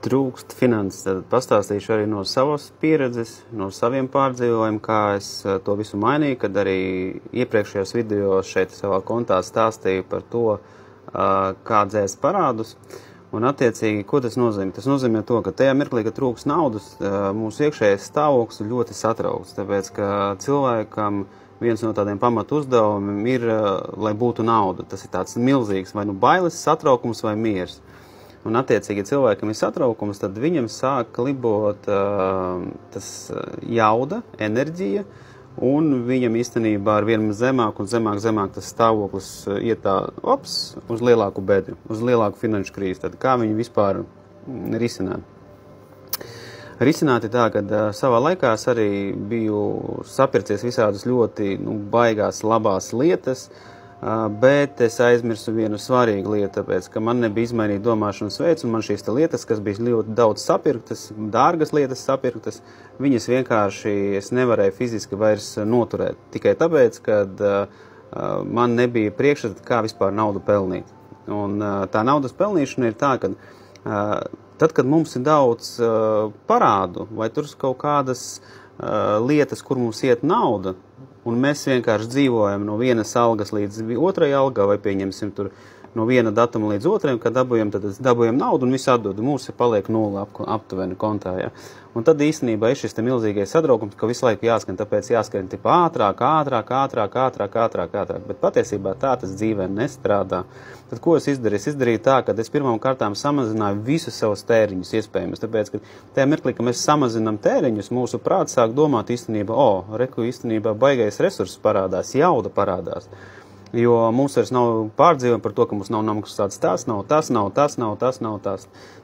trūkst finanses. Tad pastāstīšu arī no savas pieredzes, no saviem pārdzīvojumiem, kā es to visu mainīju, kad arī iepriekšējos video šeit savā kontā stāstīju par to, kā dzēst parādus. Un attiecīgi, ko tas nozīmē? Tas nozīmē to, ka tajā mirklī, kad trūks naudas, mūsu iekšējais stāvoklis ļoti satraukts, tāpēc, ka cilvēkam viens no tādiem pamatu uzdevumiem ir, lai būtu nauda. Tas ir tāds milzīgs vai nu bailes, satraukums vai miers. Un attiecīgi, ja cilvēkam ir satraukums, tad viņam sāk libot tas jauda, enerģija, un viņam īstenībā ar vienu zemāk un zemāk tas stāvoklis iet tā, uz lielāku bedri, uz lielāku finanšu krīzi. Tad kā viņu vispār risināt? Risināt ir tā, ka savā laikā es arī biju sapircies visādas ļoti baigās labās lietas, bet es aizmirsu vienu svarīgu lietu, tāpēc, ka man nebija izmainīt domāšanas veids, un man šīs lietas, kas bija ļoti daudz sapirktas, dārgas lietas sapirktas, viņas vienkārši es nevarēju fiziski vairs noturēt. Tikai tāpēc, ka man nebija priekšstata, kā vispār naudu pelnīt. Un tā naudas pelnīšana ir tā, ka tad, kad mums ir daudz parādu, vai tur kaut kādas lietas, kur mums iet nauda, un mēs vienkārši dzīvojam no vienas algas līdz otrai algai, vai pieņemsim tur no viena datuma līdz otrajam, kad dabujam naudu un visu atdod. Mums paliek nulle aptuveni kontā. Ja? Un tad īstenībā ir šis milzīgais satraukums, ka visu laiku jāskan, tāpēc jāskan tipa ātrāk. Bet patiesībā tā tas dzīvē nestrādā. Tad ko es izdarīju? Es izdarīju tā, ka es pirmām kārtām samazināju visus savus tēriņus iespējamus. Tāpēc, ka tajā mirklī, ka mēs samazinām tēriņus, mūsu prāts sāk domāt īstenībā, īstenībā baigais resurss parādās, jauda parādās. Jo mums vairs nav pārdzīvojumi par to, ka mums nav namaksāts tas.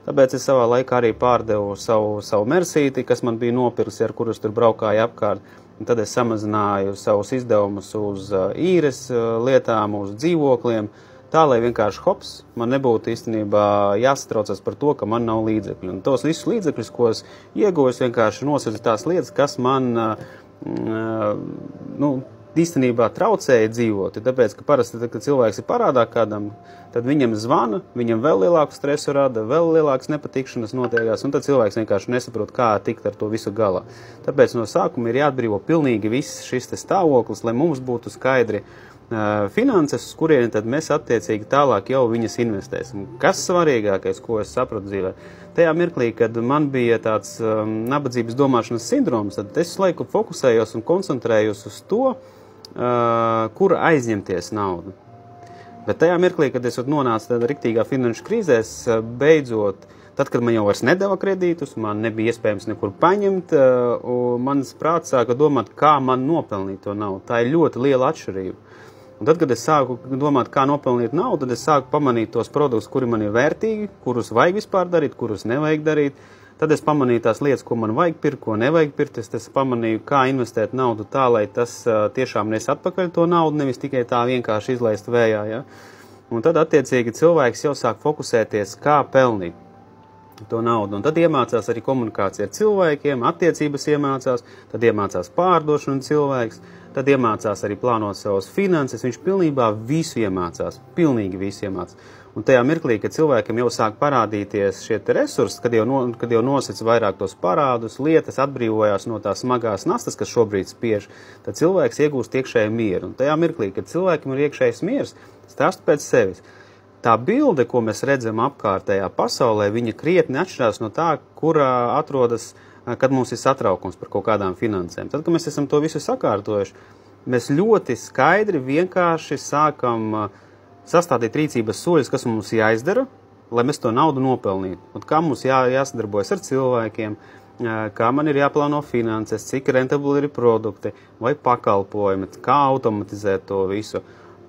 Tāpēc es savā laikā arī pārdevu savu Mersīti, kas man bija nopirks, ar kuras tur braukāju apkārt. Un tad es samazināju savus izdevumus uz īres lietām, uz dzīvokļiem, tā, lai vienkārši hops, man nebūtu īstenībā jāsatraucas par to, ka man nav līdzekļu. Un tos visus līdzekļus, ko es ieguvu, es vienkārši nosēdzu tās lietas, kas man, īstenībā traucēja dzīvot, tāpēc, ka parasti, kad cilvēks ir parādā kādam, tad viņam zvana, viņam vēl lielāku stresu rada, vēl lielākas nepatikšanas notiekās, un tad cilvēks vienkārši nesaprot, kā tikt ar to visu galā. Tāpēc no sākuma ir jāatbrīvo pilnīgi viss šis stāvoklis, lai mums būtu skaidri finanses, uz kurieni tad mēs attiecīgi tālāk jau viņas investēsim. Kas svarīgākais, ko es sapratu dzīvē? Tajā mirklī, kad man bija tāds nabadzības domāšanas sindroms, tad es laiku fokusējos un koncentrējos uz to, kur aizņemties naudu. Bet tajā mirklī, kad es nonācu tādā riktīgā finanšu krīzēs, beidzot, tad, kad man jau vairs nedeva kredītus, man nebija iespējams nekur paņemt, mans prāts sāka domāt, kā man nopelnīt to naudu. Tā ir ļoti liela atšķirība. Un tad, kad es sāku domāt, kā nopelnīt naudu, tad es sāku pamanīt tos produktus, kuri man ir vērtīgi, kurus vajag vispār darīt, kurus nevajag darīt. Tad es pamanīju tās lietas, ko man vajag pirkt, ko nevajag pirkt. Es pamanīju, kā investēt naudu tā, lai tas tiešām nes atpakaļ to naudu, nevis tikai tā vienkārši izlaist vējā. Ja? Un tad attiecīgi cilvēks jau sāk fokusēties, kā pelnīt to naudu. Un tad iemācās arī komunikācija ar cilvēkiem, attiecības iemācās, tad iemācās pārdošanu cilvēks, tad iemācās arī plānot savas finanses. Viņš pilnībā visu iemācās, pilnīgi visu iemācās. Un tajā mirklī, kad cilvēkam jau sāk parādīties šie resursi, kad jau nosec vairāk tos parādus, lietas atbrīvojās no tās smagās nastas, kas šobrīd spiež, tad cilvēks iegūst iekšēju mieru. Un tajā mirklī, kad cilvēkam ir iekšējs miers, stāst pēc sevis. Tā bilde, ko mēs redzam apkārtējā pasaulē, viņa krietni atšķirās no tā, kurā atrodas, kad mums ir satraukums par kaut kādām finansēm. Tad, kad mēs esam to visu sakārtojuši, mēs ļoti skaidri vienkārši sākam sastādīt rīcības soļus, kas mums jāizdara, lai mēs to naudu nopelnītu. Un kā mums jāsadarbojas ar cilvēkiem, kā man ir jāplāno finanses, cik rentabli ir produkti vai pakalpojumi, kā automatizēt to visu.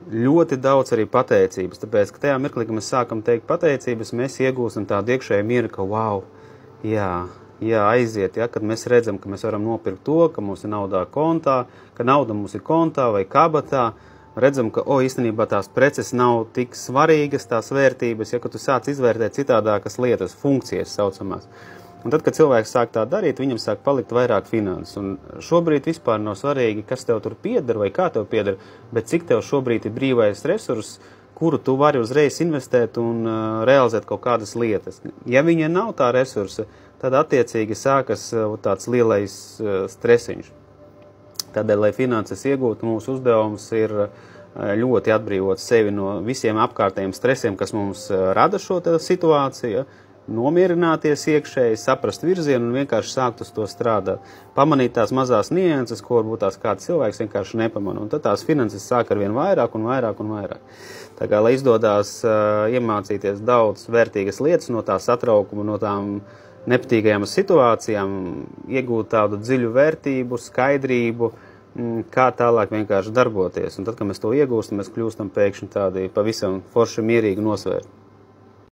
Ļoti daudz arī pateicības, tāpēc, ka tajā mirklī, kad mēs sākam teikt pateicības, mēs iegūstam tādu iekšēju mieru, ka wow, aiziet, ja, kad mēs redzam, ka mēs varam nopirkt to, ka mums ir naudā kontā, ka nauda mums ir kontā vai kabatā, redzam, ka īstenībā tās preces nav tik svarīgas, tās vērtības, ja, ka tu sāc izvērtēt citādākas lietas, funkcijas saucamās. Un tad, kad cilvēks sāk tā darīt, viņam sāk palikt vairāk finanses. Un šobrīd vispār nav svarīgi, kas tev tur pieder vai kā tev pieder, bet cik tev šobrīd ir brīvais resurss, kuru tu vari uzreiz investēt un realizēt kaut kādas lietas. Ja viņa nav tā resursa, tad attiecīgi sākas tāds lielais stresiņš. Tādēļ, lai finanses iegūtu, mūsu uzdevums ir ļoti atbrīvot sevi no visiem apkārtējiem stresiem, kas mums rada šo situāciju, nomierināties iekšēji, saprast virzienu un vienkārši sākt uz to strādāt. Pamanīt tās mazās nianses, ko varbūt tās kāds cilvēks vienkārši nepamana. Un tad tās finanses sāk ar vien vairāk un vairāk un vairāk. Tā kā, lai izdodās iemācīties daudz vērtīgas lietas no tā satraukuma, no tām nepatīkajām situācijām, iegūt tādu dziļu vērtību, skaidrību, kā tālāk vienkārši darboties. Un tad, kad mēs to iegūstam, mēs kļūstam pēkšņi tādi pavisam forši mierīgi nosvērti.